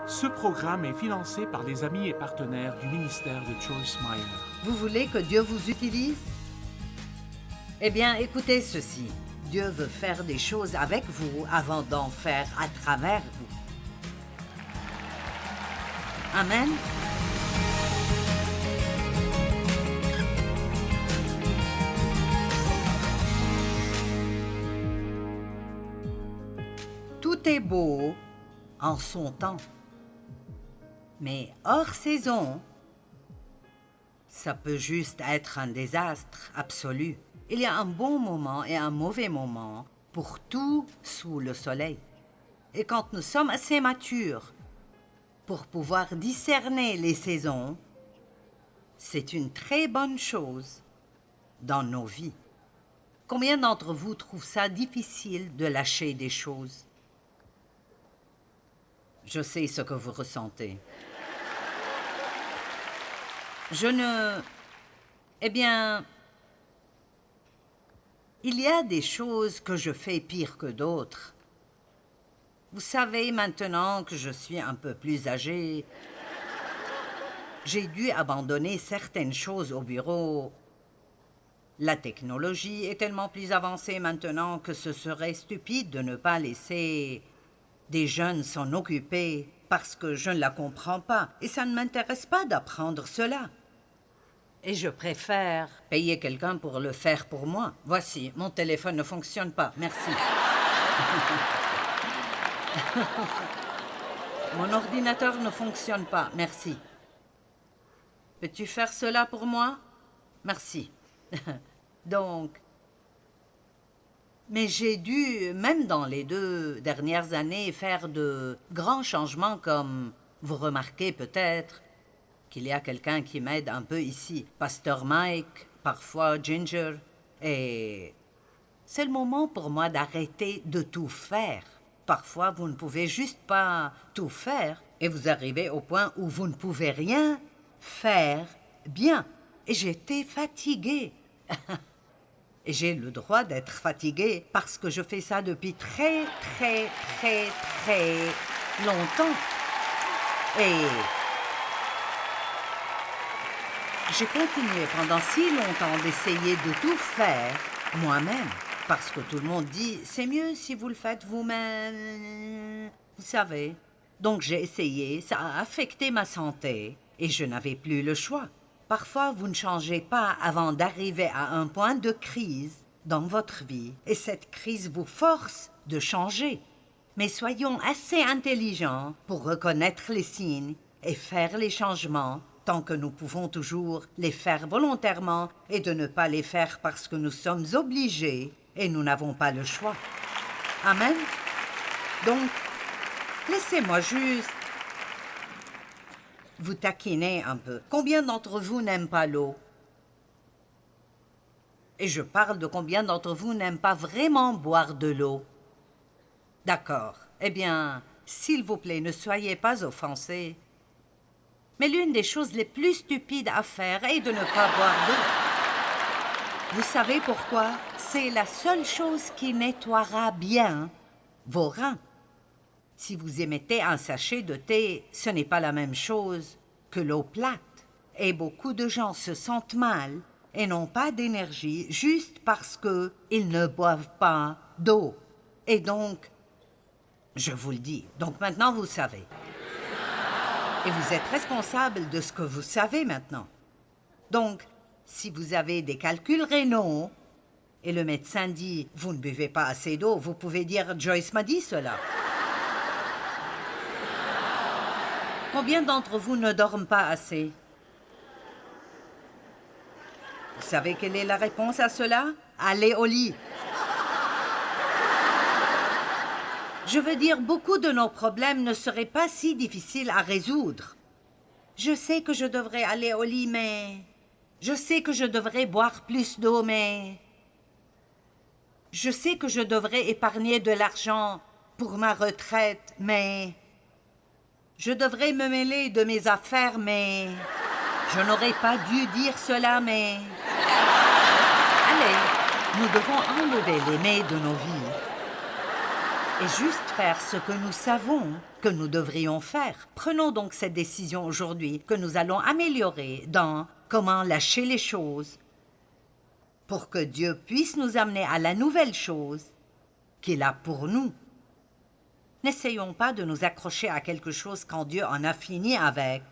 Ce programme est financé par les amis et partenaires du ministère de Joyce Meyer. Vous voulez que Dieu vous utilise? Eh bien, écoutez ceci. Dieu veut faire des choses avec vous avant d'en faire à travers vous. Amen. Tout est beau en son temps. Mais hors saison, ça peut juste être un désastre absolu. Il y a un bon moment et un mauvais moment pour tout sous le soleil. Et quand nous sommes assez matures pour pouvoir discerner les saisons, c'est une très bonne chose dans nos vies. Combien d'entre vous trouvent ça difficile de lâcher des choses? Je sais ce que vous ressentez. Eh bien, il y a des choses que je fais pire que d'autres. Vous savez, maintenant que je suis un peu plus âgée, j'ai dû abandonner certaines choses au bureau. La technologie est tellement plus avancée maintenant que ce serait stupide de ne pas laisser des jeunes s'en occuper parce que je ne la comprends pas et ça ne m'intéresse pas d'apprendre cela. Et je préfère payer quelqu'un pour le faire pour moi. Voici, mon téléphone ne fonctionne pas. Merci. Mon ordinateur ne fonctionne pas. Merci. Peux-tu faire cela pour moi? Merci. Donc... Mais j'ai dû, même dans les 2 dernières années, faire de grands changements comme, vous remarquez peut-être, qu'il y a quelqu'un qui m'aide un peu ici. Pasteur Mike, parfois Ginger. Et c'est le moment pour moi d'arrêter de tout faire. Parfois, vous ne pouvez juste pas tout faire et vous arrivez au point où vous ne pouvez rien faire bien. Et j'étais fatiguée. Et j'ai le droit d'être fatiguée parce que je fais ça depuis très, très, très, très longtemps. Et j'ai continué pendant si longtemps d'essayer de tout faire moi-même. Parce que tout le monde dit, c'est mieux si vous le faites vous-même. Vous savez. Donc j'ai essayé, ça a affecté ma santé et je n'avais plus le choix. Parfois, vous ne changez pas avant d'arriver à un point de crise dans votre vie. Et cette crise vous force de changer. Mais soyons assez intelligents pour reconnaître les signes et faire les changements tant que nous pouvons toujours les faire volontairement et de ne pas les faire parce que nous sommes obligés et nous n'avons pas le choix. Amen. Donc, laissez-moi juste vous taquinez un peu. Combien d'entre vous n'aiment pas l'eau? Et je parle de combien d'entre vous n'aiment pas vraiment boire de l'eau. D'accord. Eh bien, s'il vous plaît, ne soyez pas offensés. Mais l'une des choses les plus stupides à faire est de ne pas boire d'eau. Vous savez pourquoi? C'est la seule chose qui nettoiera bien vos reins. Si vous émettez un sachet de thé, ce n'est pas la même chose que l'eau plate. Et beaucoup de gens se sentent mal et n'ont pas d'énergie juste parce qu'ils ne boivent pas d'eau. Et donc, je vous le dis, donc maintenant vous savez. Et vous êtes responsable de ce que vous savez maintenant. Donc, si vous avez des calculs rénaux et le médecin dit « vous ne buvez pas assez d'eau », vous pouvez dire « Joyce m'a dit cela ». Combien d'entre vous ne dorment pas assez? Vous savez quelle est la réponse à cela? Allez au lit. Je veux dire, beaucoup de nos problèmes ne seraient pas si difficiles à résoudre. Je sais que je devrais aller au lit, mais... Je sais que je devrais boire plus d'eau, mais... Je sais que je devrais épargner de l'argent pour ma retraite, mais... Je devrais me mêler de mes affaires, mais... Je n'aurais pas dû dire cela, mais... Allez, nous devons enlever les mais de nos vies et juste faire ce que nous savons que nous devrions faire. Prenons donc cette décision aujourd'hui que nous allons améliorer dans comment lâcher les choses pour que Dieu puisse nous amener à la nouvelle chose qu'il a pour nous. N'essayons pas de nous accrocher à quelque chose quand Dieu en a fini avec,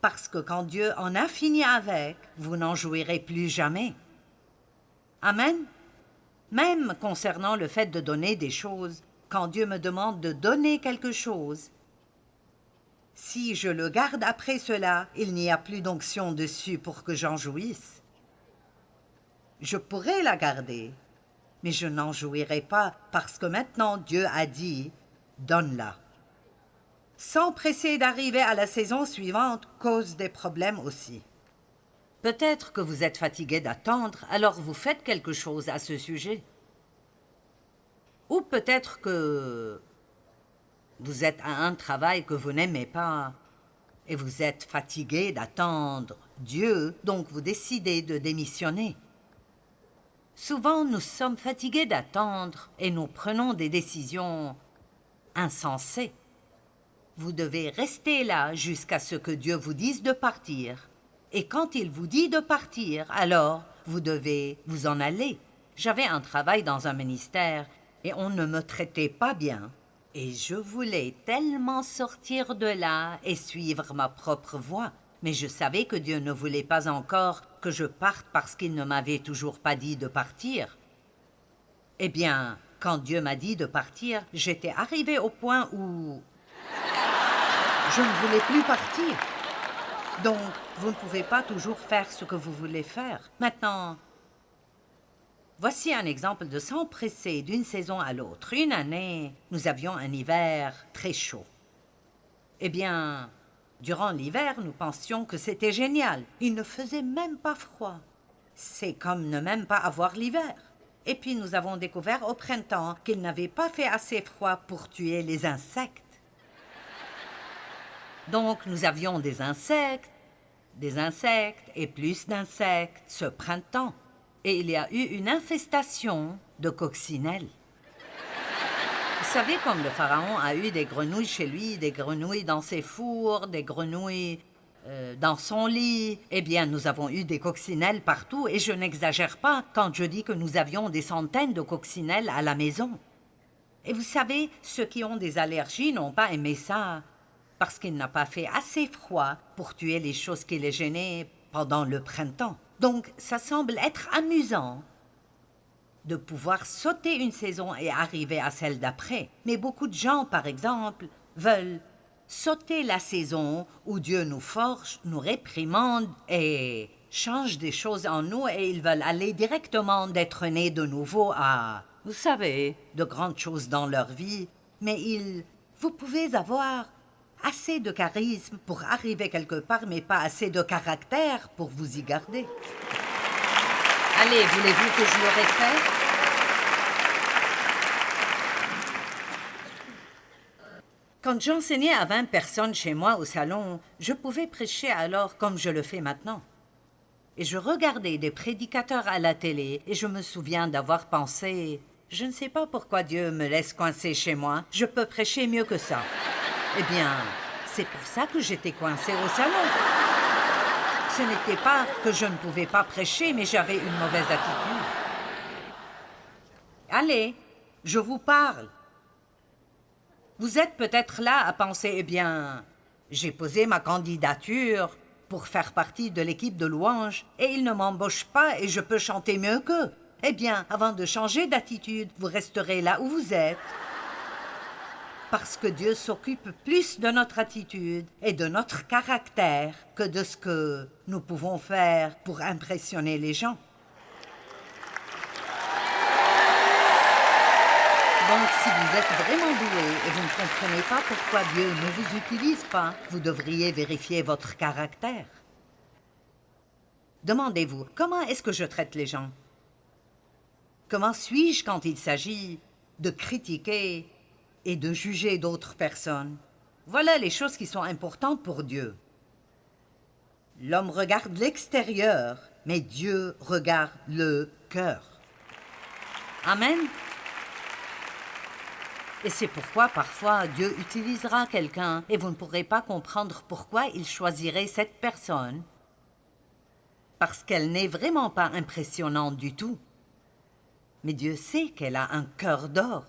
parce que quand Dieu en a fini avec, vous n'en jouirez plus jamais. Amen. Même concernant le fait de donner des choses, quand Dieu me demande de donner quelque chose, si je le garde après cela, il n'y a plus d'onction dessus pour que j'en jouisse. Je pourrais la garder, mais je n'en jouirai pas parce que maintenant Dieu a dit « donne-la ». S'empresser d'arriver à la saison suivante cause des problèmes aussi. Peut-être que vous êtes fatigué d'attendre, alors vous faites quelque chose à ce sujet. Ou peut-être que vous êtes à un travail que vous n'aimez pas et vous êtes fatigué d'attendre Dieu, donc vous décidez de démissionner. Souvent, nous sommes fatigués d'attendre et nous prenons des décisions insensées. Vous devez rester là jusqu'à ce que Dieu vous dise de partir. Et quand il vous dit de partir, alors vous devez vous en aller. J'avais un travail dans un ministère et on ne me traitait pas bien. Et je voulais tellement sortir de là et suivre ma propre voie. Mais je savais que Dieu ne voulait pas encore que je parte parce qu'il ne m'avait toujours pas dit de partir. Eh bien, quand Dieu m'a dit de partir, j'étais arrivée au point où je ne voulais plus partir. Donc, vous ne pouvez pas toujours faire ce que vous voulez faire. Maintenant, voici un exemple de s'empresser d'une saison à l'autre. Une année, nous avions un hiver très chaud. Eh bien, durant l'hiver, nous pensions que c'était génial. Il ne faisait même pas froid. C'est comme ne même pas avoir l'hiver. Et puis nous avons découvert au printemps qu'il n'avait pas fait assez froid pour tuer les insectes. Donc nous avions des insectes et plus d'insectes ce printemps. Et il y a eu une infestation de coccinelles. Vous savez, comme le pharaon a eu des grenouilles chez lui, des grenouilles dans ses fours, des grenouilles dans son lit, eh bien, nous avons eu des coccinelles partout et je n'exagère pas quand je dis que nous avions des centaines de coccinelles à la maison. Et vous savez, ceux qui ont des allergies n'ont pas aimé ça parce qu'il n'a pas fait assez froid pour tuer les choses qui les gênaient pendant le printemps. Donc, ça semble être amusant de pouvoir sauter une saison et arriver à celle d'après. Mais beaucoup de gens, par exemple, veulent sauter la saison où Dieu nous forge, nous réprimande et change des choses en nous et ils veulent aller directement d'être nés de nouveau à, vous savez, de grandes choses dans leur vie. Mais vous pouvez avoir assez de charisme pour arriver quelque part, mais pas assez de caractère pour vous y garder. Allez, voulez-vous que je le répète? Quand j'enseignais à 20 personnes chez moi au salon, je pouvais prêcher alors comme je le fais maintenant. Et je regardais des prédicateurs à la télé et je me souviens d'avoir pensé « Je ne sais pas pourquoi Dieu me laisse coincée chez moi, je peux prêcher mieux que ça. » Eh bien, c'est pour ça que j'étais coincée au salon. Ce n'était pas que je ne pouvais pas prêcher, mais j'avais une mauvaise attitude. Allez, je vous parle. Vous êtes peut-être là à penser, eh bien, j'ai posé ma candidature pour faire partie de l'équipe de louanges et ils ne m'embauchent pas et je peux chanter mieux qu'eux. Eh bien, avant de changer d'attitude, vous resterez là où vous êtes. Parce que Dieu s'occupe plus de notre attitude et de notre caractère que de ce que nous pouvons faire pour impressionner les gens. Donc, si vous êtes vraiment doué et vous ne comprenez pas pourquoi Dieu ne vous utilise pas, vous devriez vérifier votre caractère. Demandez-vous, comment est-ce que je traite les gens? Comment suis-je quand il s'agit de critiquer et de juger d'autres personnes? Voilà les choses qui sont importantes pour Dieu. L'homme regarde l'extérieur, mais Dieu regarde le cœur. Amen. Et c'est pourquoi parfois Dieu utilisera quelqu'un et vous ne pourrez pas comprendre pourquoi il choisirait cette personne. Parce qu'elle n'est vraiment pas impressionnante du tout. Mais Dieu sait qu'elle a un cœur d'or.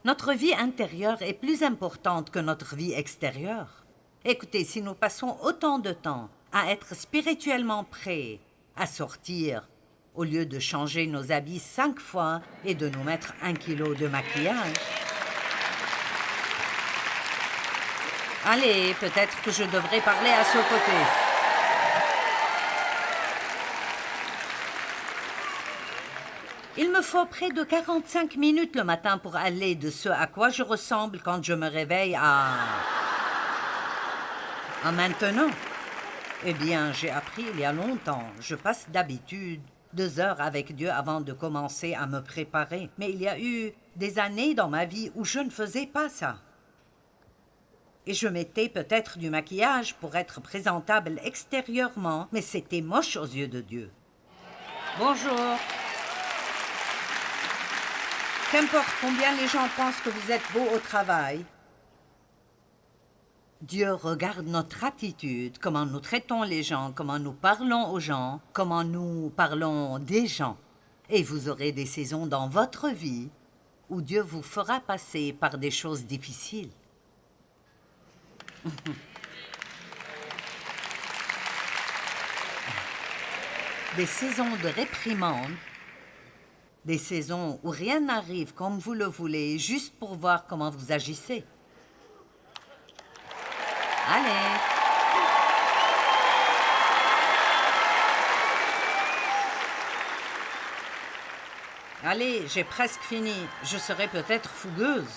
Notre vie intérieure est plus importante que notre vie extérieure. Écoutez, si nous passons autant de temps à être spirituellement prêts à sortir, au lieu de changer nos habits 5 fois et de nous mettre 1 kilo de maquillage. Allez, peut-être que je devrais parler à ce côté. Il me faut près de 45 minutes le matin pour aller de ce à quoi je ressemble quand je me réveille à maintenant. Eh bien, j'ai appris il y a longtemps. Je passe d'habitude 2 heures avec Dieu avant de commencer à me préparer. Mais il y a eu des années dans ma vie où je ne faisais pas ça. Et je mettais peut-être du maquillage pour être présentable extérieurement, mais c'était moche aux yeux de Dieu. Bonjour. Qu'importe combien les gens pensent que vous êtes beau au travail, Dieu regarde notre attitude, comment nous traitons les gens, comment nous parlons aux gens, comment nous parlons des gens. Et vous aurez des saisons dans votre vie où Dieu vous fera passer par des choses difficiles. Des saisons de réprimande, des saisons où rien n'arrive comme vous le voulez, juste pour voir comment vous agissez. Allez. Allez, j'ai presque fini. Je serai peut-être fougueuse.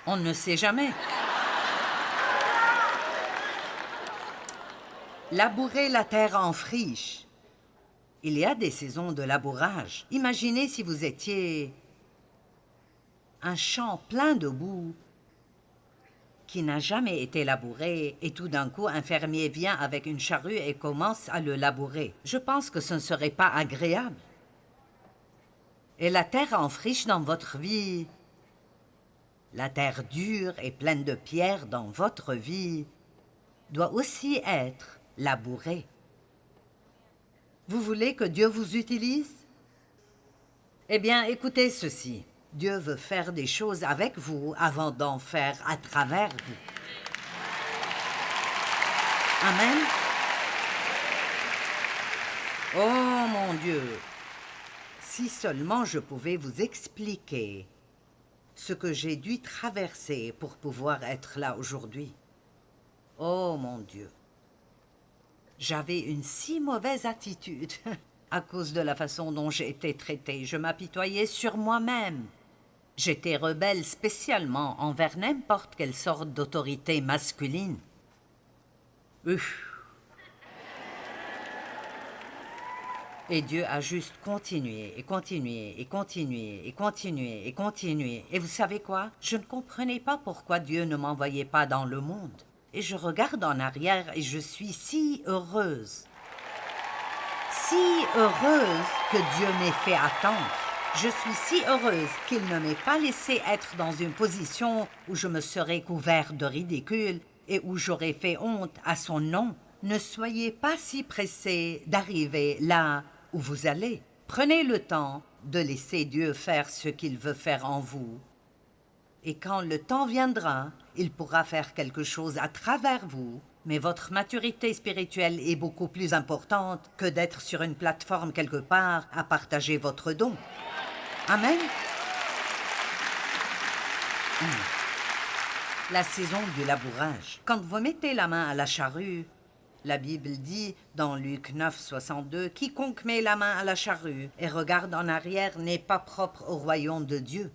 On ne sait jamais. Labourer la terre en friche. Il y a des saisons de labourage. Imaginez si vous étiez un champ plein de boue qui n'a jamais été labouré, et tout d'un coup, un fermier vient avec une charrue et commence à le labourer. Je pense que ce ne serait pas agréable. Et la terre en friche dans votre vie, la terre dure et pleine de pierres dans votre vie, doit aussi être labourée. Vous voulez que Dieu vous utilise? Eh bien, écoutez ceci. Dieu veut faire des choses avec vous avant d'en faire à travers vous. Amen. Oh mon Dieu, si seulement je pouvais vous expliquer ce que j'ai dû traverser pour pouvoir être là aujourd'hui. Oh mon Dieu, j'avais une si mauvaise attitude à cause de la façon dont j'ai été traitée. Je m'apitoyais sur moi-même. J'étais rebelle spécialement envers n'importe quelle sorte d'autorité masculine. Et Dieu a juste continué et continué et continué et continué et continué. Et vous savez quoi? Je ne comprenais pas pourquoi Dieu ne m'envoyait pas dans le monde. Et je regarde en arrière et je suis si heureuse. Si heureuse que Dieu m'ait fait attendre. Je suis si heureuse qu'il ne m'ait pas laissé être dans une position où je me serais couvert de ridicule et où j'aurais fait honte à son nom. Ne soyez pas si pressés d'arriver là où vous allez. Prenez le temps de laisser Dieu faire ce qu'il veut faire en vous. Et quand le temps viendra, il pourra faire quelque chose à travers vous. Mais votre maturité spirituelle est beaucoup plus importante que d'être sur une plateforme quelque part à partager votre don. Amen. La saison du labourage. Quand vous mettez la main à la charrue, la Bible dit dans Luc 9, 62, « Quiconque met la main à la charrue et regarde en arrière n'est pas propre au royaume de Dieu. »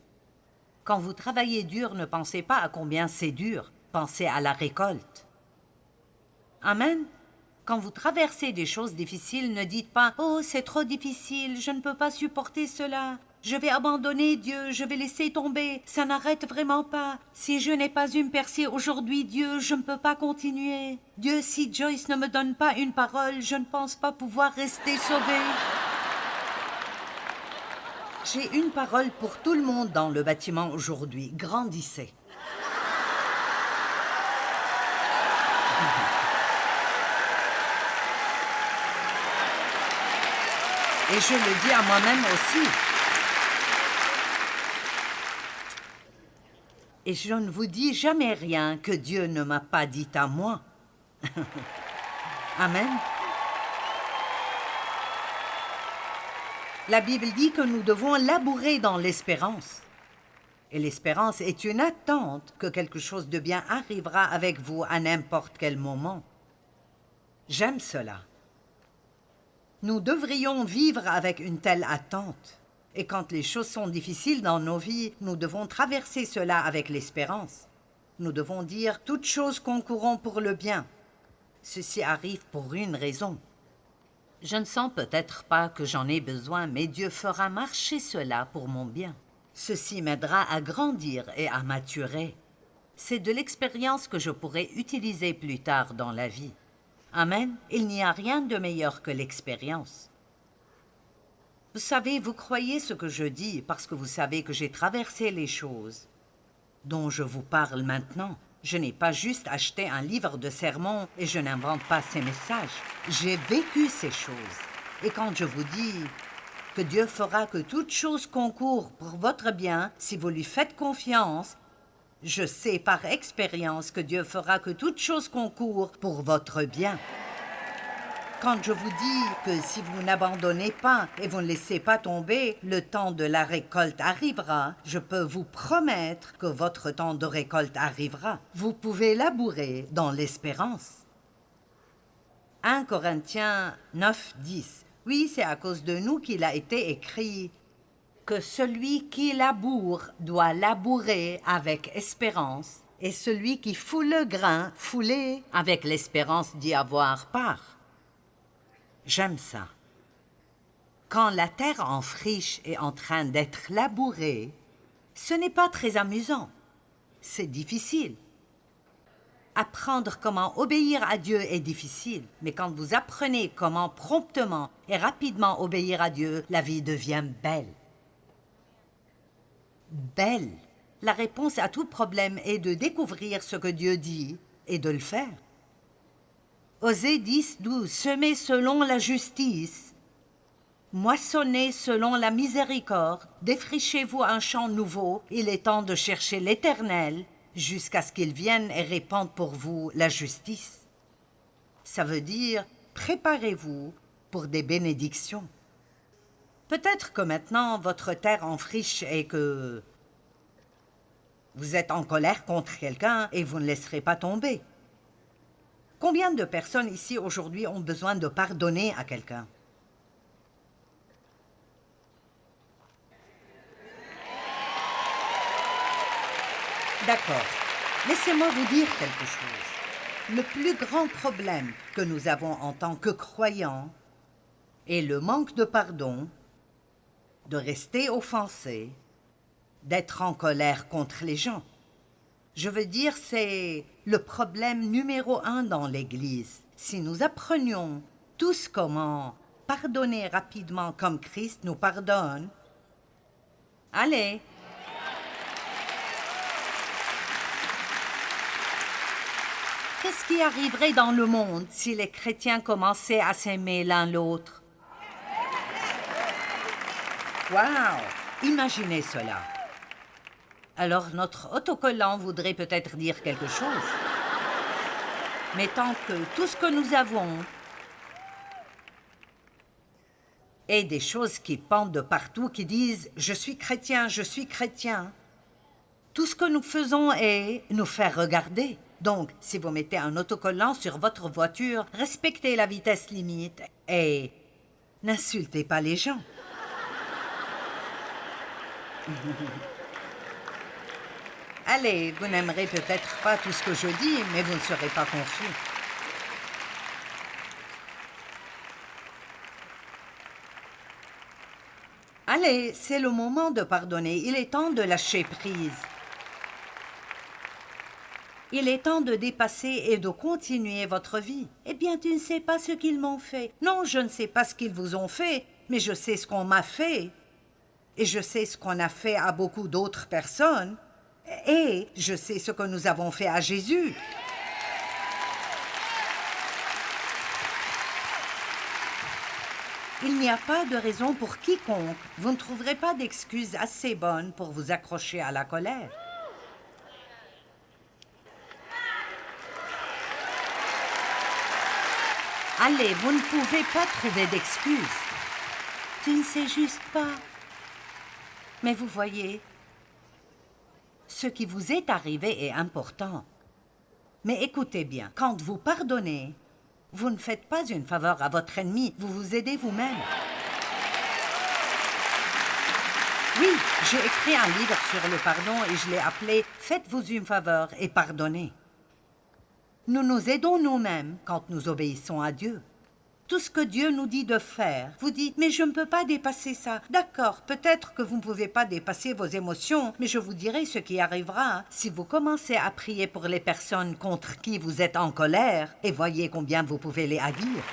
Quand vous travaillez dur, ne pensez pas à combien c'est dur, pensez à la récolte. Amen. Quand vous traversez des choses difficiles, ne dites pas « Oh, c'est trop difficile, je ne peux pas supporter cela. Je vais abandonner Dieu, je vais laisser tomber. Ça n'arrête vraiment pas. Si je n'ai pas eu me percer aujourd'hui, Dieu, je ne peux pas continuer. Dieu, si Joyce ne me donne pas une parole, je ne pense pas pouvoir rester sauvée. » J'ai une parole pour tout le monde dans le bâtiment aujourd'hui. Grandissez. Et je le dis à moi-même aussi. Et je ne vous dis jamais rien que Dieu ne m'a pas dit à moi. Amen. La Bible dit que nous devons labourer dans l'espérance. Et l'espérance est une attente que quelque chose de bien arrivera avec vous à n'importe quel moment. J'aime cela. Nous devrions vivre avec une telle attente. Et quand les choses sont difficiles dans nos vies, nous devons traverser cela avec l'espérance. Nous devons dire « Toutes choses concourront pour le bien ». Ceci arrive pour une raison. Je ne sens peut-être pas que j'en ai besoin, mais Dieu fera marcher cela pour mon bien. Ceci m'aidera à grandir et à maturer. C'est de l'expérience que je pourrai utiliser plus tard dans la vie. Amen. Il n'y a rien de meilleur que l'expérience. Vous savez, vous croyez ce que je dis parce que vous savez que j'ai traversé les choses dont je vous parle maintenant. Je n'ai pas juste acheté un livre de sermons et je n'invente pas ces messages. J'ai vécu ces choses. Et quand je vous dis que Dieu fera que toute chose concourt pour votre bien si vous lui faites confiance, je sais par expérience que Dieu fera que toute chose concourt pour votre bien. Quand je vous dis que si vous n'abandonnez pas et vous ne laissez pas tomber, le temps de la récolte arrivera, je peux vous promettre que votre temps de récolte arrivera. Vous pouvez labourer dans l'espérance. 1 Corinthiens 9, 10. Oui, c'est à cause de nous qu'il a été écrit que celui qui laboure doit labourer avec espérance, et celui qui foule le grain, fouler avec l'espérance d'y avoir part. J'aime ça. Quand la terre en friche est en train d'être labourée, ce n'est pas très amusant. C'est difficile. Apprendre comment obéir à Dieu est difficile, mais quand vous apprenez comment promptement et rapidement obéir à Dieu, la vie devient belle. Belle. La réponse à tout problème est de découvrir ce que Dieu dit et de le faire. Osée 10, 12. Semez selon la justice, moissonnez selon la miséricorde, défrichez-vous un champ nouveau, il est temps de chercher l'Éternel, jusqu'à ce qu'il vienne et répande pour vous la justice. Ça veut dire, préparez-vous pour des bénédictions. Peut-être que maintenant, votre terre en friche et que vous êtes en colère contre quelqu'un et vous ne laisserez pas tomber. Combien de personnes ici aujourd'hui ont besoin de pardonner à quelqu'un? D'accord. Laissez-moi vous dire quelque chose. Le plus grand problème que nous avons en tant que croyants est le manque de pardon, de rester offensé, d'être en colère contre les gens. Je veux dire, c'est le problème numéro 1 dans l'Église. Si nous apprenions tous comment pardonner rapidement comme Christ nous pardonne, allez. Qu'est-ce qui arriverait dans le monde si les chrétiens commençaient à s'aimer l'un l'autre? Wow! Imaginez cela. Alors notre autocollant voudrait peut-être dire quelque chose. Mais tant que tout ce que nous avons est des choses qui pendent de partout, qui disent « je suis chrétien », tout ce que nous faisons est nous faire regarder. Donc, si vous mettez un autocollant sur votre voiture, respectez la vitesse limite et n'insultez pas les gens. Allez, vous n'aimerez peut-être pas tout ce que je dis, mais vous ne serez pas confus. Allez, c'est le moment de pardonner. Il est temps de lâcher prise. Il est temps de dépasser et de continuer votre vie. Eh bien, tu ne sais pas ce qu'ils m'ont fait. Non, je ne sais pas ce qu'ils vous ont fait, mais je sais ce qu'on m'a fait. Et je sais ce qu'on a fait à beaucoup d'autres personnes. Et je sais ce que nous avons fait à Jésus. Il n'y a pas de raison pour quiconque. Vous ne trouverez pas d'excuses assez bonnes pour vous accrocher à la colère. Allez, vous ne pouvez pas trouver d'excuses. Tu ne sais juste pas. Mais vous voyez, ce qui vous est arrivé est important. Mais écoutez bien, quand vous pardonnez, vous ne faites pas une faveur à votre ennemi, vous vous aidez vous-même. Oui, j'ai écrit un livre sur le pardon et je l'ai appelé « Faites-vous une faveur et pardonnez ». Nous nous aidons nous-mêmes quand nous obéissons à Dieu. Tout ce que Dieu nous dit de faire, vous dites « Mais je ne peux pas dépasser ça. » D'accord, peut-être que vous ne pouvez pas dépasser vos émotions, mais je vous dirai ce qui arrivera si vous commencez à prier pour les personnes contre qui vous êtes en colère et voyez combien vous pouvez les haïr.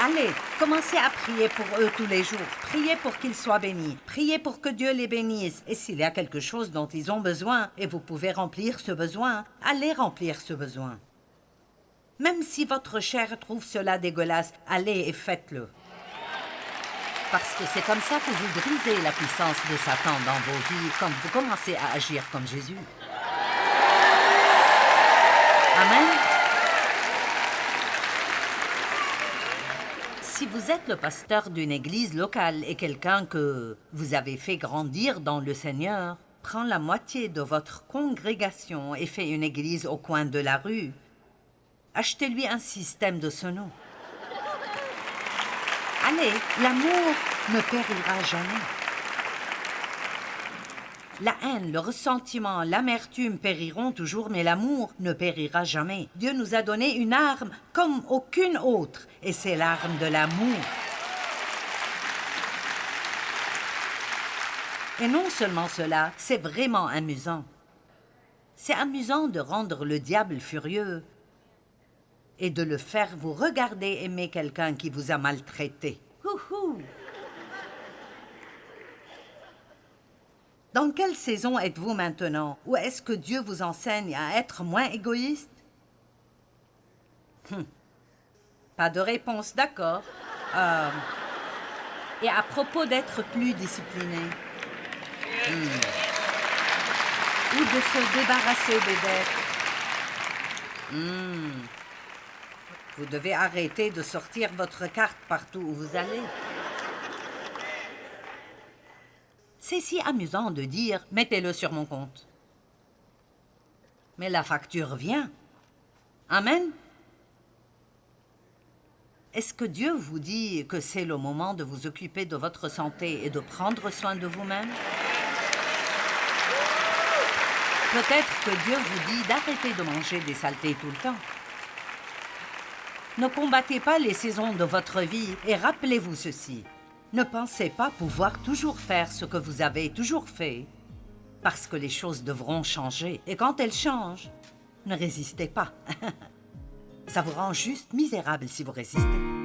Allez, commencez à prier pour eux tous les jours. Priez pour qu'ils soient bénis. Priez pour que Dieu les bénisse. Et s'il y a quelque chose dont ils ont besoin et vous pouvez remplir ce besoin, allez remplir ce besoin. Même si votre chair trouve cela dégueulasse, allez et faites-le. Parce que c'est comme ça que vous brisez la puissance de Satan dans vos vies quand vous commencez à agir comme Jésus. Amen. Si vous êtes le pasteur d'une église locale et quelqu'un que vous avez fait grandir dans le Seigneur, prend la moitié de votre congrégation et fait une église au coin de la rue, achetez-lui un système de ce nom. Allez, l'amour ne périra jamais. La haine, le ressentiment, l'amertume périront toujours, mais l'amour ne périra jamais. Dieu nous a donné une arme comme aucune autre, et c'est l'arme de l'amour. Et non seulement cela, c'est vraiment amusant. C'est amusant de rendre le diable furieux et de le faire vous regarder aimer quelqu'un qui vous a maltraité. Houhou! Dans quelle saison êtes-vous maintenant? Ou est-ce que Dieu vous enseigne à être moins égoïste? Pas de réponse, d'accord. Et à propos d'être plus discipliné? Ou de se débarrasser des dettes? Vous devez arrêter de sortir votre carte partout où vous allez. C'est si amusant de dire « mettez-le sur mon compte ». Mais la facture vient. Amen. Est-ce que Dieu vous dit que c'est le moment de vous occuper de votre santé et de prendre soin de vous-même? Peut-être que Dieu vous dit d'arrêter de manger des saletés tout le temps. Ne combattez pas les saisons de votre vie et rappelez-vous ceci. Ne pensez pas pouvoir toujours faire ce que vous avez toujours fait, parce que les choses devront changer. Et quand elles changent, ne résistez pas. Ça vous rend juste misérable si vous résistez.